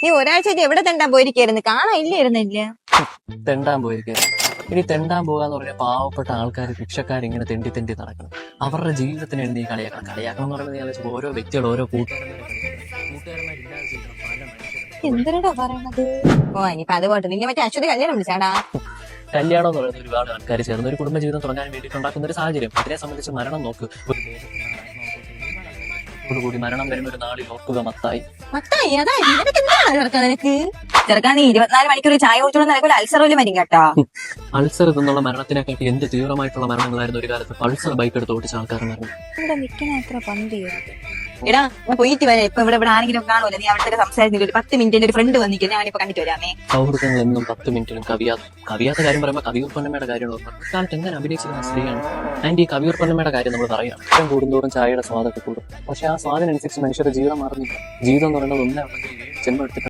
നീ ഒരാഴ്ചയായിട്ട് എവിടെ തെണ്ടാൻ പോയിരിക്കായിരുന്നു? കാണാൻ ഇല്ലായിരുന്നില്ല. തെണ്ടാൻ പോയിരിക്കുക. ഇനി തെണ്ടാൻ പോകാന്ന് പറഞ്ഞാൽ പാവപ്പെട്ട ആൾക്കാർ ഭിക്ഷക്കാരിങ്ങനെ തെണ്ടി തെണ്ടി നടക്കണം. അവരുടെ ജീവിതത്തിന് വേണ്ടി കളിയാക്കണം. കളിയാക്കണം എന്ന് പറയുന്നത് ഓരോ വ്യക്തികൾ ഓരോ കൂട്ടുകാരന്മാരില്ലാതെ ജീവിക്കണം പല മനുഷ്യരും. എന്തിനാ പറയണത്? ഓ ഇനിയിപ്പൊ അത് പോട്ടെ. നിന്നെ മറ്റേ അശ്വതി കല്യാണം വിളിച്ചാടാ? കല്യാണം എന്ന് പറയുന്നത് ഒരുപാട് ആൾക്കാർ ചേർന്ന് ഒരു കുടുംബജീവിതം തുടങ്ങാൻ വേണ്ടിയിട്ട് ഉണ്ടാക്കുന്ന ഒരു സാഹചര്യം. അതിനെ സംബന്ധിച്ച് മരണം നോക്ക്. കൂടി മരണം വരുന്ന ഒരു നാളിൽ ഓർക്കുക മത്തായി. മത്തായി അതാ നിനക്ക് എന്താണ് ചെറുക്കാൻ? നിനക്ക് ചെറുക്കാൻ നീ 24 മണിക്കൂർ ചായ കുടിച്ചോണ്ട് നിനക്ക് അൾസർ പോലും വരും കേട്ടോ. അൾസർ എന്നുള്ള മരണത്തിനെക്കാട്ടി എന്ത് തീവ്രമായിട്ടുള്ള മരണങ്ങളായിരുന്നു ഒരു കാലത്ത്. പൾസർ ബൈക്ക് എടുത്ത് ഓടിച്ച ആൾക്കാർ മരണം. ഇവിടെ നിൽക്കണ അത്ര പന്തി എടാ പോയിട്ട് വരാം. ഇപ്പൊ ഇവിടെ ആരെങ്കിലും കാണുമല്ലോ, നീ അവിടുത്തെ സംസാരിച്ചിട്ട് ഒരു 10 മിനിറ്റ് ഒരു ഫ്രണ്ട് വന്നിട്ട് ഞാനിപ്പോ കണ്ടിട്ട് വരാമേ. സൗഹൃദങ്ങൾ എന്നും 10 മിനിറ്റിലും കവിയാത്ത കാര്യം പറയുമ്പോൾ കവിയൂർ പൊന്നമ്മയുടെ കാര്യമാണ്. കാലത്ത് എങ്ങനെ അഭിനയിച്ചിരുന്ന സ്ത്രീയാണ്. ആൻഡ് ഈ കവിയൂർ പൊന്നമ്മയുടെ കാര്യം നമ്മൾ പറയുകയാണ്. ഏറ്റവും കൂടുന്തോറും ചായയുടെ സ്വാദൊക്കെ കൂടും. പക്ഷെ ആ സ്വാദിനനുസരിച്ച് മനുഷ്യരുടെ ജീവിതം മാറുന്നില്ല. ജീവിതം എന്ന് പറയുന്നത് ഒന്നേ ജന്മം എടുത്തിട്ട്